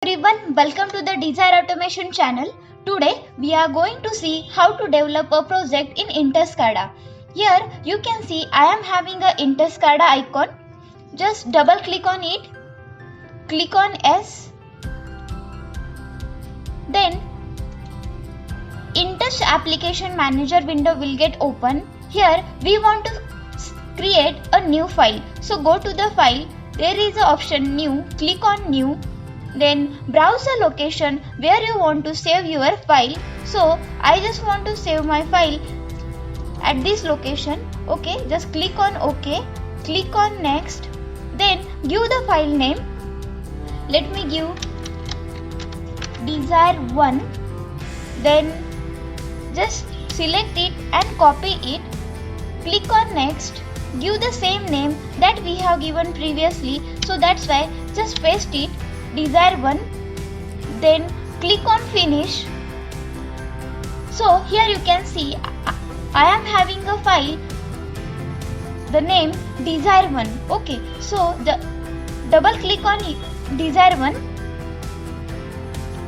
Everyone, welcome to the Desire Automation channel. Today we are going to see how to develop a project in InterSCADA. Here you can see I am having a InterSCADA icon. Just double click on it. Click on S. Then InTouch Application Manager window will get open. Here we want to create a new file. So go to the file. There is an option new. Click on new. Then browse the location where you want to save your file. So I just want to save my file at this location. Okay, just click on OK. Click on next. Then give the file name. Let me give Desire1. Then just select it and copy it. Click on next. Give the same name that we have given previously. So that's why just paste it. Desire1, then click on finish. So here you can see I am having a file, the name Desire1. Okay, so the double click on Desire1,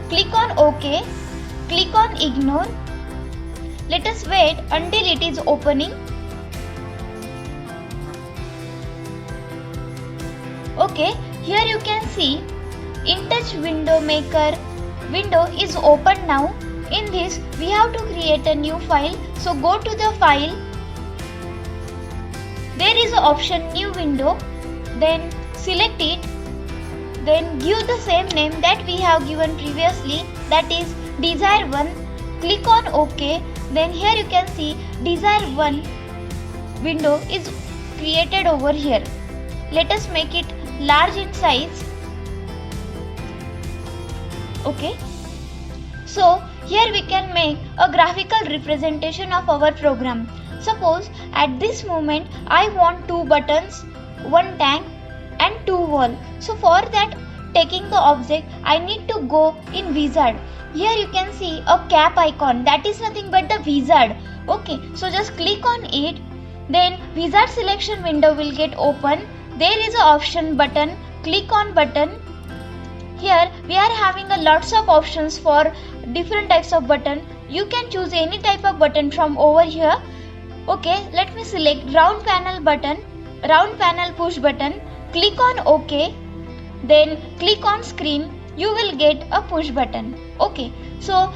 click on OK, click on ignore. Let us wait until it is opening. Okay, here you can see InTouch window maker window is open now. In this we have to create a new file. So go to the file. There is an option new window. Then select it. Then give the same name that we have given previously, that is Desire1. Click on OK. Then here you can see Desire1 window is created over here. Let us make it large in size. Okay, so here we can make a graphical representation of our program. Suppose at this moment I want 2 buttons, 1 tank and 2 wall. So for that, taking the object, I need to go in wizard. Here you can see a cap icon, that is nothing but the wizard. Okay, so just click on it. Then wizard selection window will get open. There is an option button. Click on button. Here we are having a lots of options for different types of button. You can choose any type of button from over here. Okay, let me select round panel button, round panel push button. Click on OK. Then click on screen. You will get a push button. Okay, so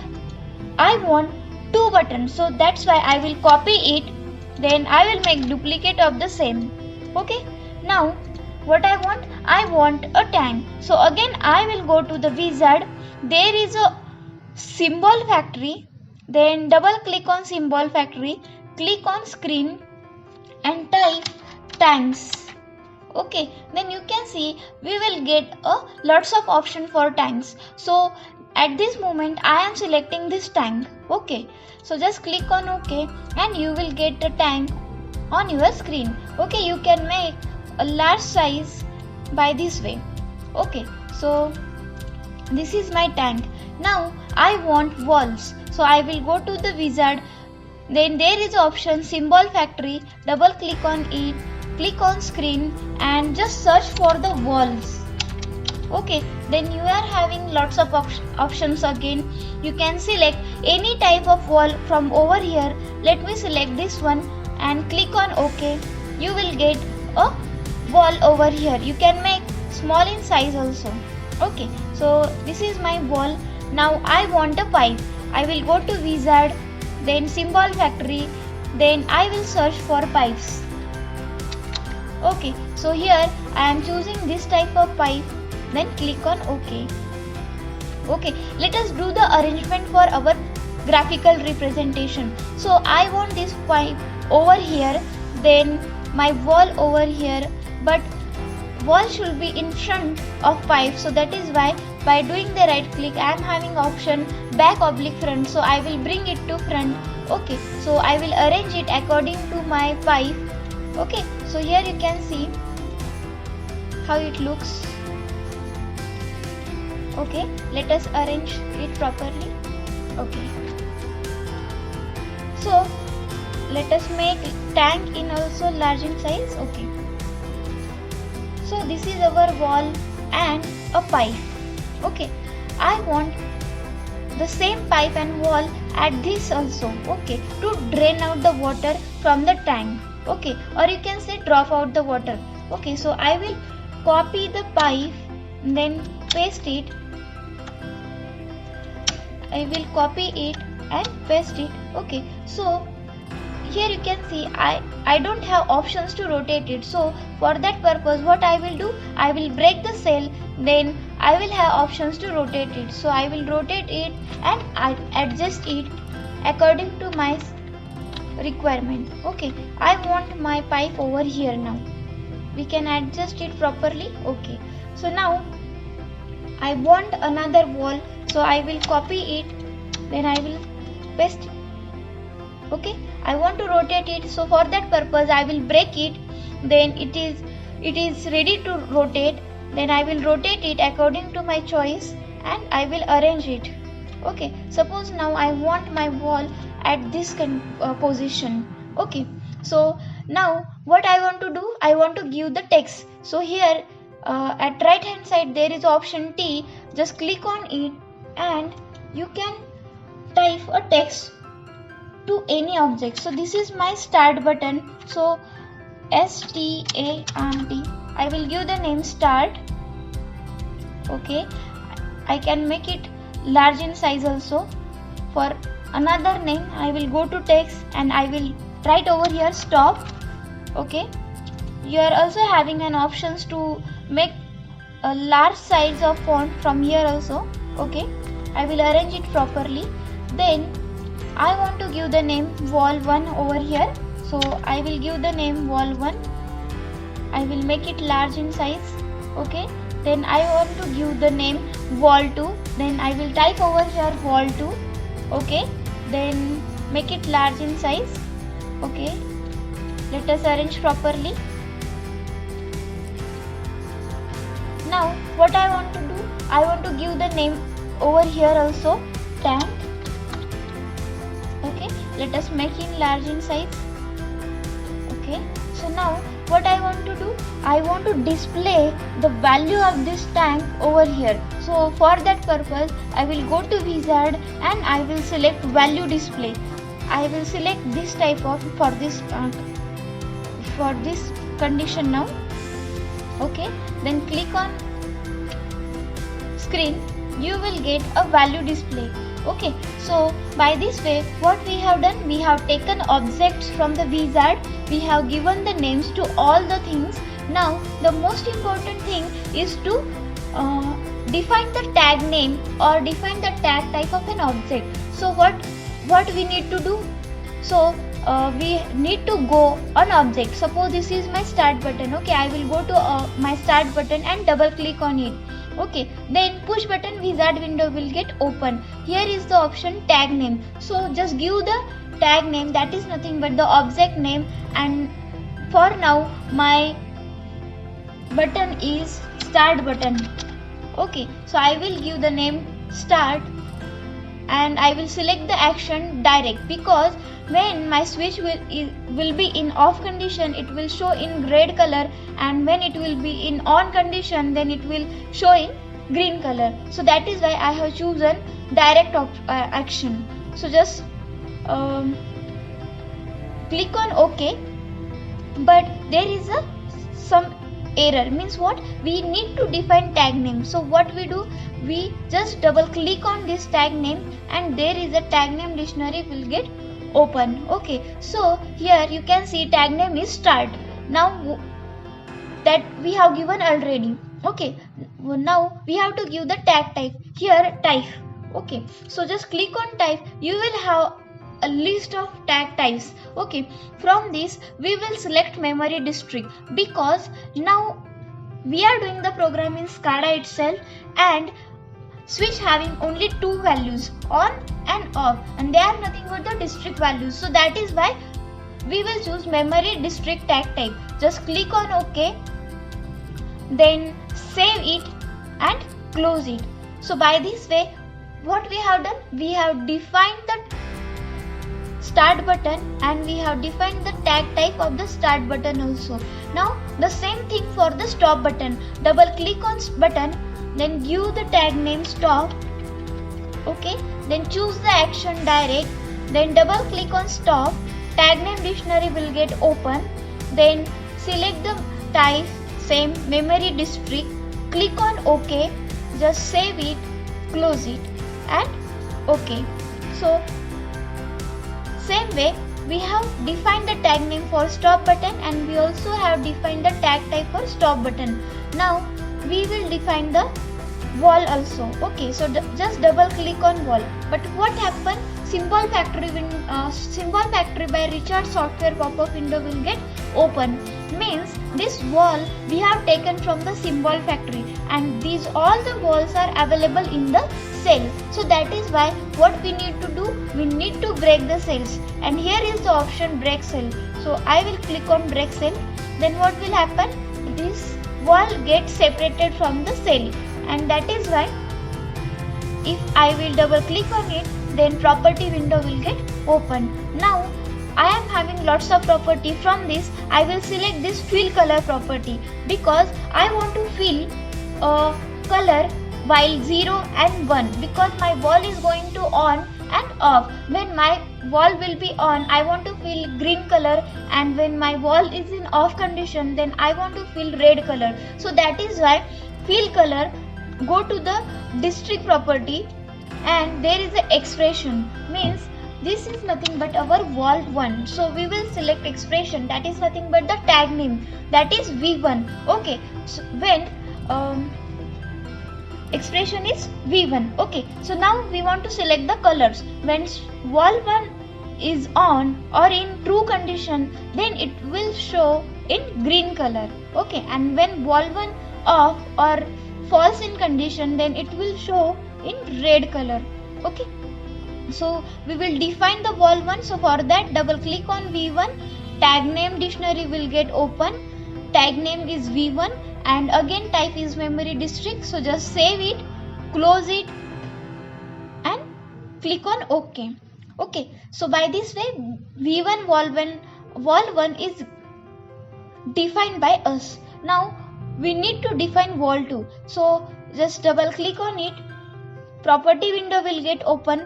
I want 2 buttons, so that's why I will copy it. Then I will make duplicate of the same. Okay, now what I want a tank. So again I will go to the wizard. There is a symbol factory. Then double click on symbol factory. Click on screen and type tanks. Okay, then you can see we will get a lots of option for tanks. So at this moment I am selecting this tank. Okay, so just click on OK and you will get the tank on your screen. Okay, you can make a large size by this way. Okay, so this is my tank. Now I want walls, so I will go to the wizard. Then there is option symbol factory. Double click on it, click on screen and just search for the walls. Okay, then you are having lots of options again. You can select any type of wall from over here. Let me select this one and click on OK. You will get a wall over here. You can make small in size also. Okay, so this is my wall. Now I want a pipe. I will go to wizard, then symbol factory, then I will search for pipes. Okay, so here I am choosing this type of pipe. Then click on OK. Okay, let us do the arrangement for our graphical representation. So I want this pipe over here, then my wall over here, but wall should be in front of pipe. So that is why by doing the right click I am having option back oblique front. So I will bring it to front. Okay, so I will arrange it according to my pipe. Okay, so here you can see how it looks. Okay, let us arrange it properly. Okay, so let us make tank in also large in size. Okay, so this is our wall and a pipe. Okay, I want the same pipe and wall at this also, okay, to drain out the water from the tank, okay, or you can say drop out the water, okay. So I will copy the pipe, then paste it. I will copy it and paste it, okay. So here you can see I don't have options to rotate it, so for that purpose what I will do, I will break the cell, then I will have options to rotate it. So I will rotate it and I adjust it according to my requirement, okay. I want my pipe over here now, we can adjust it properly, okay. So now I want another wall, so I will copy it, then I will paste it, okay. I want to rotate it, so for that purpose I will break it, then it is ready to rotate, then I will rotate it according to my choice and I will arrange it, okay. Suppose now I want my wall at this position, okay. So now what I want to do, I want to give the text. So here at right hand side there is option T, just click on it and you can type a text to any object. So this is my start button, so START, I will give the name start, okay. I can make it large in size also. For another name I will go to text and I will write over here stop, okay. You are also having an options to make a large size of font from here also, okay. I will arrange it properly. Then I want to give the name wall 1 over here, so I will give the name wall 1. I will make it large in size, okay. Then I want to give the name wall 2, then I will type over here wall 2, okay. Then make it large in size, okay. Let us arrange properly. Now what I want to do, I want to give the name over here also tank, okay. Let us make it large in size, okay. So now what I want to do, I want to display the value of this tank over here. So for that purpose I will go to wizard and I will select value display. I will select this type of for this condition now, okay. Then click on screen, you will get a value display, okay. So by this way what we have done, we have taken objects from the wizard, we have given the names to all the things. Now the most important thing is to define the tag name or define the tag type of an object. So what we need to do, so we need to go on object. Suppose this is my start button, okay. I will go to my start button and double click on it, okay. Then push button wizard window will get open. Here is the option tag name, so just give the tag name, that is nothing but the object name. And for now my button is start button, okay. So I will give the name start and I will select the action direct, because when my switch will be in off condition it will show in red color, and when it will be in on condition then it will show in green color. So that is why I have chosen direct action. So just click on OK, but there is some error, means what, we need to define tag name. So what we do, we just double click on this tag name and there is a tag name dictionary will get open, okay. So here you can see tag name is start. Now that we have given already, okay. Now we have to give the tag type, here type, okay. So just click on type, you will have a list of tag types, okay. From this we will select memory district, because now we are doing the program in SCADA itself and switch having only two values, on and off, and they are nothing but the district values. So that is why we will choose memory district tag type. Just click on OK, then save it and close it. So by this way what we have done, we have defined the start button and we have defined the tag type of the start button also. Now the same thing for the stop button. Double click on button, then give the tag name stop. Okay, then choose the action direct, then double click on stop, tag name dictionary will get open, then select the type, same memory district, click on OK, just save it, close it and OK. So same way we have defined the tag name for stop button and we also have defined the tag type for stop button. Now we will define the wall also. Okay, so just double click on wall. But what happened? Symbol factory by Richard software pop-up window will get open. Means this wall we have taken from the symbol factory and these all the walls are available in the cell. So that is why what we need to do, we need to break the cells, and here is the option break cell. So I will click on break cell. Then what will happen? This wall gets separated from the cell, and that is why if I will double click on it, then property window will get open. Now I am having lots of property. From this I will select this fill color property because I want to fill a color while 0 and 1, because my wall is going to on and off. When my wall will be on, I want to fill green color, and when my wall is in off condition, then I want to fill red color. So that is why fill color, go to the district property and there is an expression, means this is nothing but our wall 1. So we will select expression, that is nothing but the tag name, that is V1. Okay, so when expression is V1. Okay, so now we want to select the colors. When wall 1 is on or in true condition, then it will show in green color. Okay, and when wall 1 off or false in condition, then it will show in red color. Okay, so we will define the wall 1. So for that, double click on V1, tag name dictionary will get open, tag name is V1 and again type is memory district. So just save it, close it and click on OK. Okay, so by this way V1 wall 1 is defined by us. Now we need to define wall 2. So just double click on it, property window will get open,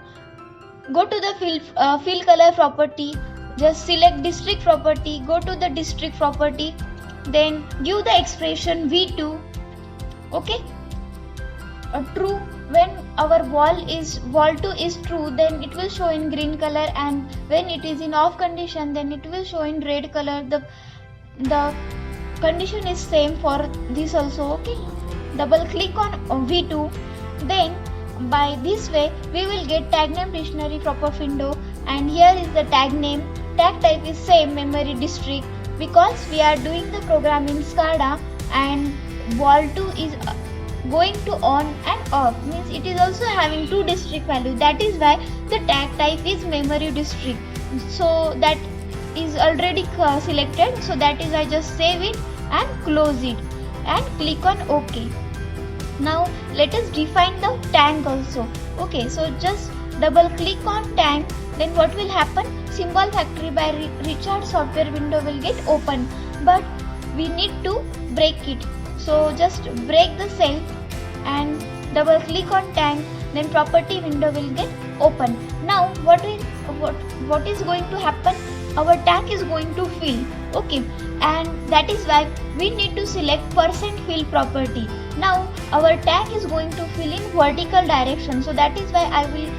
go to the fill color property, just select district property, go to the district property, then give the expression V2. Okay, true. When our wall 2 is true, then it will show in green color, and when it is in off condition, then it will show in red color. The condition is same for this also. Okay, double click on V2, then by this way we will get tag name dictionary pop-up window, and here is the tag name. Tag type is same memory district, because we are doing the program in SCADA and wall 2 is going to on and off, means it is also having two district values. That is why the tag type is memory district. So that is already selected. So that is I just save it and close it and click on OK. Now let us define the tank also. Okay, so just double click on tank, then what will happen? Symbol factory by Richard software window will get open, but we need to break it. So just break the cell and double click on tank, then property window will get open. Now what is going to happen? Our tank is going to fill. Okay, and that is why we need to select %fill property. Now our tank is going to fill in vertical direction, so that is why I will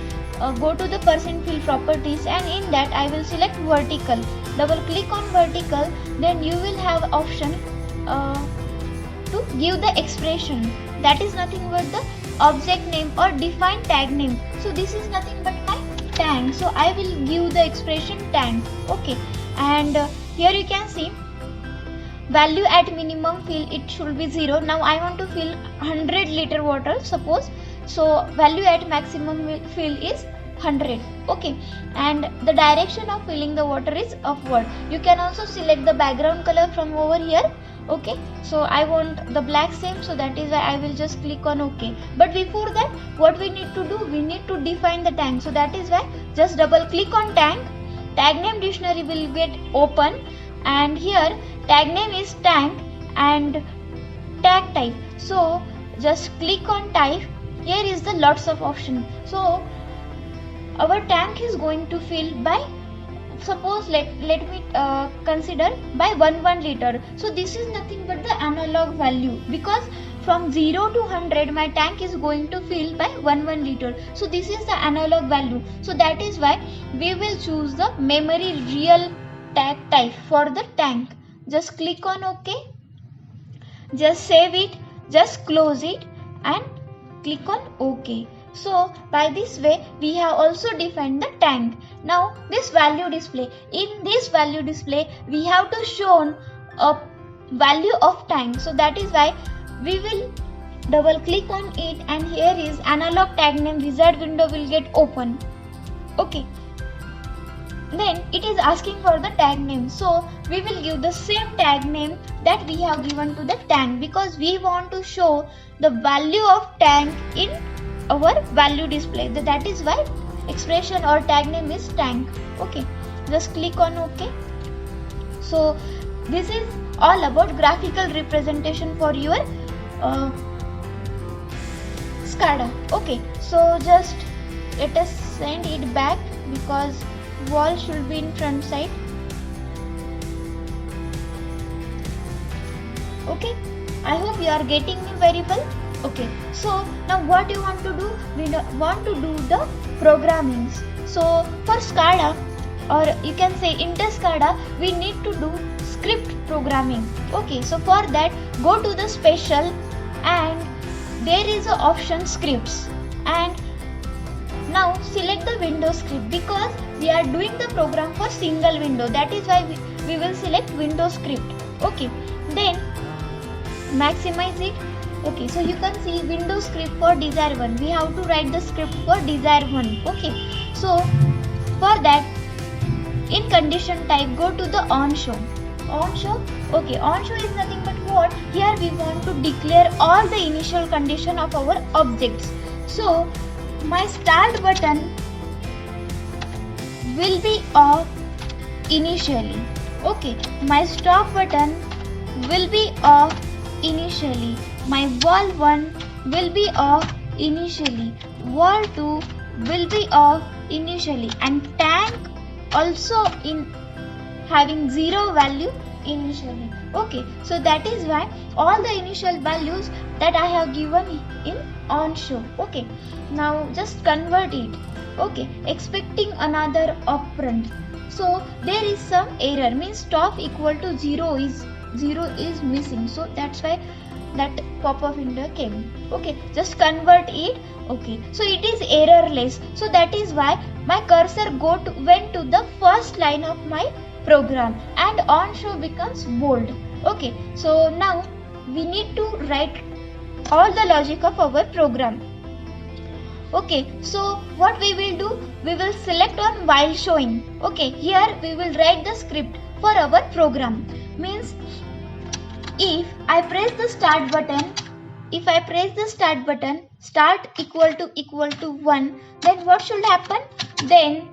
go to the %fill properties, and in that I will select vertical. Double click on vertical, then you will have option to give the expression, that is nothing but the object name or define tag name. So this is nothing but my tank, so I will give the expression tank. Okay, and here you can see value at minimum fill, it should be 0. Now I want to fill 100 liter water, suppose. So value at maximum fill is 100. Okay, and the direction of filling the water is upward. You can also select the background color from over here. Okay, so I want the black same, so that is why I will just click on OK. But before that, what we need to do, we need to define the tank. So that is why just double click on tank, tag name dictionary will get open, and here tag name is tank and tag type. So just click on type. Here is the lots of option. So our tank is going to fill by, suppose let me consider by 1 liter. So this is nothing but the analog value, because from 0 to 100 my tank is going to fill by 1 liter. So this is the analog value. So that is why we will choose the memory real tag type for the tank. Just click on OK. Just save it, just close it and click on OK. So by this way we have also defined the tank. Now this value display. In this value display we have to show a value of tank. So that is why we will double click on it, and here is analog tag name wizard window will get open. Okay. Then it is asking for the tag name. So we will give the same tag name that we have given to the tank, because we want to show the value of tank in our value display. That is why expression or tag name is tank. Okay, just click on OK. So this is all about graphical representation for your SCADA. Okay, so just let us send it back, because wall should be in front side. Okay, I hope you are getting me very well. Okay, so now what you want to do? We want to do the programmings. So for SCADA, or you can say Intel SCADA, we need to do script programming. Okay, so for that go to the special, and there is a option scripts, and now select the window script, because we are doing the program for single window. That is why we will select window script. Okay, then maximize it. Okay, so you can see window script for desire 1. We have to write the script for desire 1. Okay, so for that in condition type go to the on show. On show. Okay, on show is nothing but what? Here we want to declare all the initial condition of our objects. So my start button will be off initially. Okay, my stop button will be off initially. My wall 1 will be off initially. Wall 2 will be off initially, and tank also in having 0 value initially. Okay, so that is why all the initial values that I have given in on show. Okay, now just convert it. Okay, expecting another operand. So there is some error, means stop equal to 0 is missing. So that's why that pop-up window came. Okay, just convert it. Okay, so it is errorless. So that is why my cursor went to the first line of my program, and on show becomes bold. Okay, so now we need to write all the logic of our program. Okay, so what we will do? We will select on while showing. Okay, here we will write the script for our program. Means if I press the start button, start equal to 1, then what should happen? Then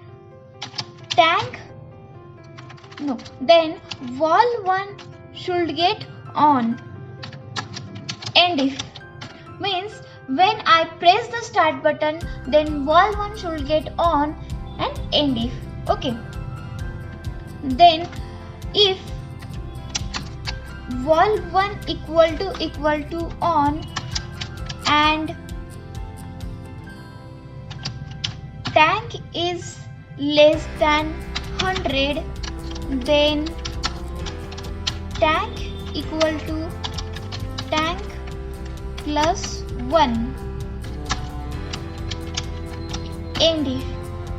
wall 1 should get on. And if means when I press the start button, then wall 1 should get on and end if. Okay, then if wall 1 equal to on and tank is less than 100, then tank equal to tank plus 1 end if.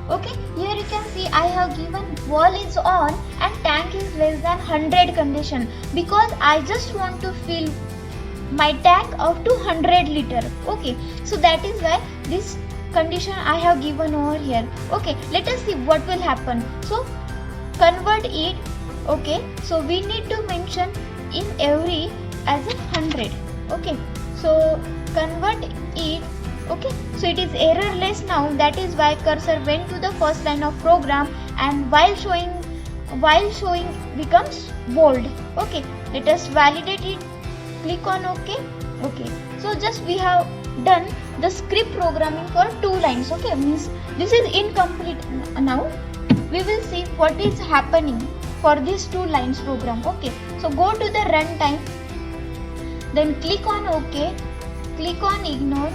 Okay, here you can see I have given wall is on and tank is less than 100 condition, because I just want to fill my tank up to 100 liter. Okay, so that is why this condition I have given over here. Okay, let us see what will happen. So convert it. Okay, so we need to mention in every as a 100. Okay, so convert it. Okay, so it is errorless now. That is why cursor went to the first line of program, and while showing becomes bold. Okay, let us validate it. Click on OK. Okay, so just we have done the script programming for 2 lines. Okay, means this is incomplete. Now we will see what is happening for these 2 lines program. Okay, so go to the runtime, then click on OK, click on ignore,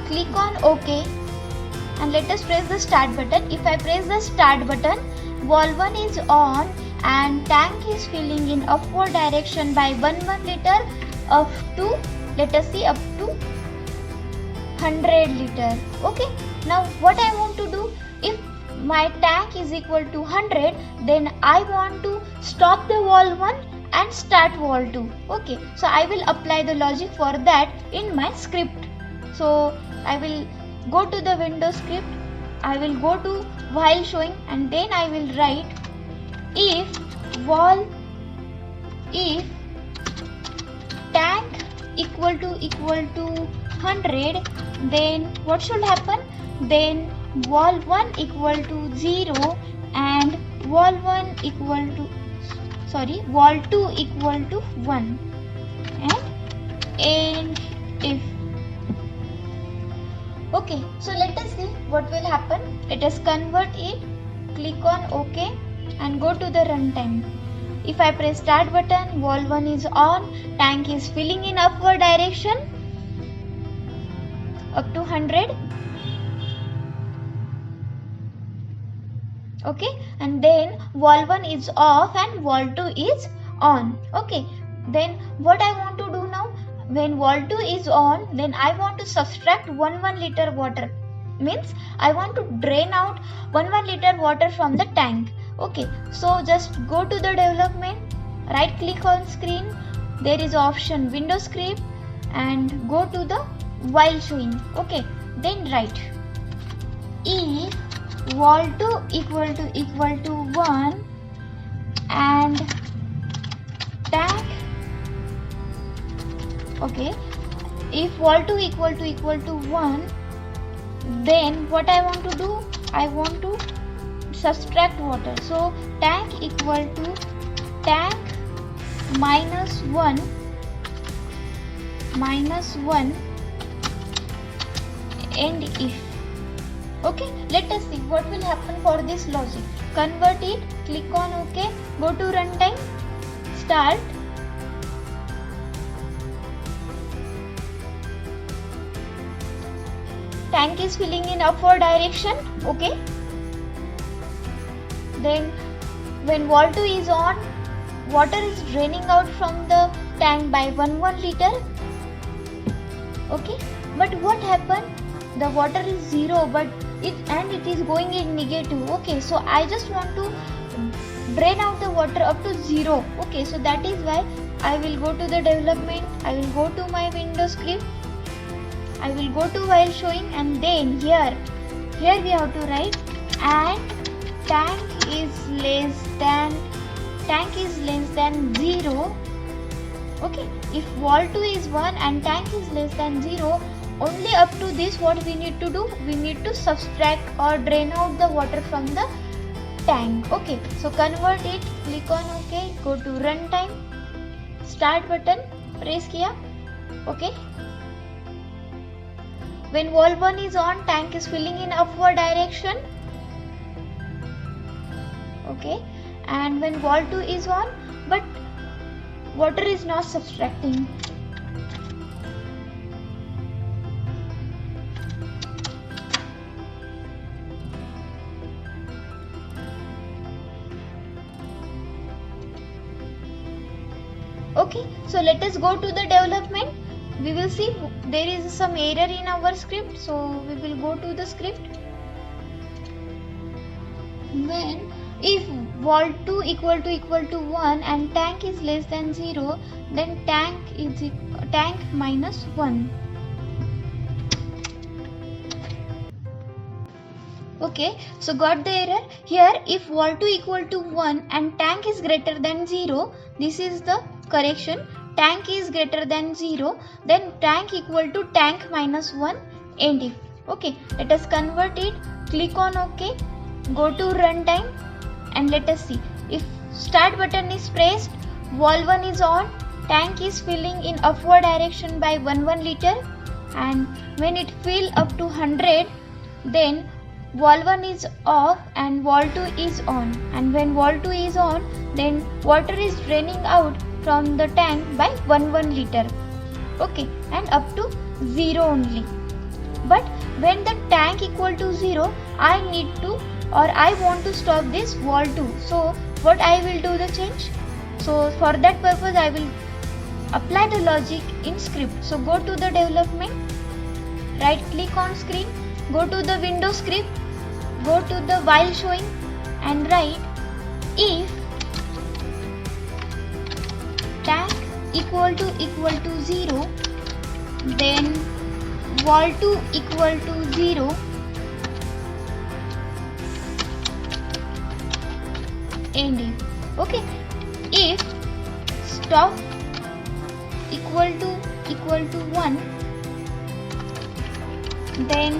click on OK, and let us press the start button. If I press the start button, valve 1 is on and tank is filling in upward direction by 1 liter up to, let us see, up to 100 liter. Okay, now what I want to do, if my tank is equal to 100, then I want to stop the valve 1 and start valve 2. Okay, so I will apply the logic for that in my script. So I will go to the Windows script, I will go to while showing, and then I will write if tank equal to 100, then what should happen? Then valve 1 equal to 0 and valve 2 equal to 1, and if. Okay, so let us see what will happen. Let us convert it, click on OK and go to the runtime. If I press start button, valve 1 is on, tank is filling in upward direction up to 100. Okay, and then valve 1 is off and valve 2 is on. Okay, then what I want to do now, when valve 2 is on, then I want to subtract 1 liter water. Means I want to drain out 1 liter water from the tank. Okay, so just go to the development, right click on screen, there is option Windows script, and go to the while showing. Okay, then write if valve 2 equal to 1 and tank. Okay, if valve 2 equal to 1, then what I want to do, I want to subtract water. So tank equal to tank minus 1 and if. Okay, let us see what will happen for this logic. Convert it, click on OK, go to runtime, start. Tank is filling in upward direction. Okay, then when valve 2 is on, water is draining out from the tank by 1 liter. Okay, but what happened, the water is 0 but it is going in negative. Okay, so I just want to drain out the water up to 0. Okay, so that is why I will go to the development, I will go to my Windows script, I will go to while showing, and then here we have to write and tank is less than 0. Okay, if valve 2 is 1 and tank is less than 0, only up to this what we need to do, we need to subtract or drain out the water from the tank. Okay, so convert it, click on OK, go to runtime, start button, press kiya. Okay, when valve 1 is on, tank is filling in upward direction. Okay, and when valve 2 is on, but water is not subtracting. Okay, so let us go to the development. We will see there is some error in our script, so we will go to the script. When if valve 2 equal to 1 and tank is less than 0, then tank minus 1. Okay, so got the error here. If valve 2 equal to 1 and tank is greater than 0, this is the correction. Tank is greater than 0, then tank equal to tank minus 1 and if. Okay, let us convert it, click on OK, go to runtime, and let us see. If start button is pressed, valve 1 is on, tank is filling in upward direction by 1 liter, and when it fill up to 100, then valve 1 is off and valve 2 is on, and when valve 2 is on, then water is draining out from the tank by 1 liter, okay, and up to 0 only. But when the tank equal to 0, I need to, or I want to stop this valve 2. So what I will do the change? So for that purpose I will apply the logic in script. So go to the development, right click on screen, go to the window script, go to the while showing and write if tank equal to 0, then valve 2 equal to 0, ending. Okay, if stop equal to 1, then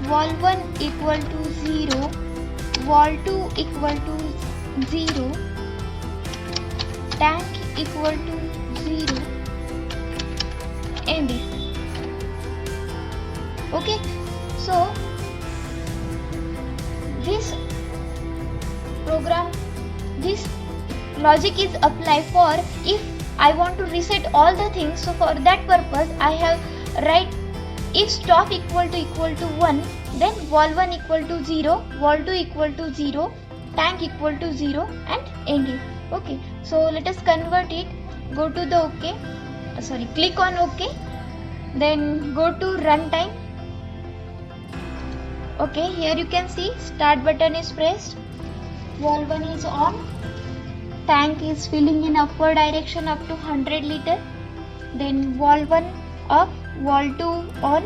valve 1 equal to 0, valve 2 equal to 0, tank equal to 0, ending. Okay, so this program, this logic is applied for if I want to reset all the things. So for that purpose I have write if stop equal to 1, then valve 1 equal to 0, valve 2 equal to 0, tank equal to 0 and ending. Okay, so let us convert it. Go to the OK, click on OK, then go to runtime. Okay, here you can see start button is pressed, valve 1 is on, tank is filling in upward direction up to 100 liter, then valve 1 up, valve 2 on,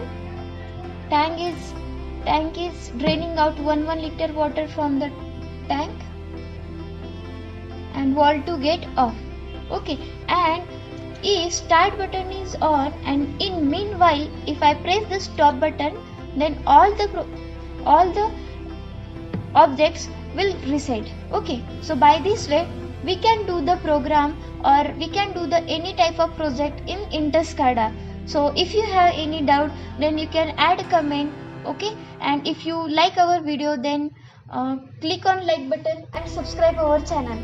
tank is draining out 1 liter water from the tank, and valve 2 get off. Okay, and if start button is on, and in meanwhile if I press the stop button, then all the objects will reset. Okay, so by this way we can do the program, or we can do the any type of project in InterSCADA. So if you have any doubt, then you can add a comment. Okay, and if you like our video, then click on like button and subscribe our channel.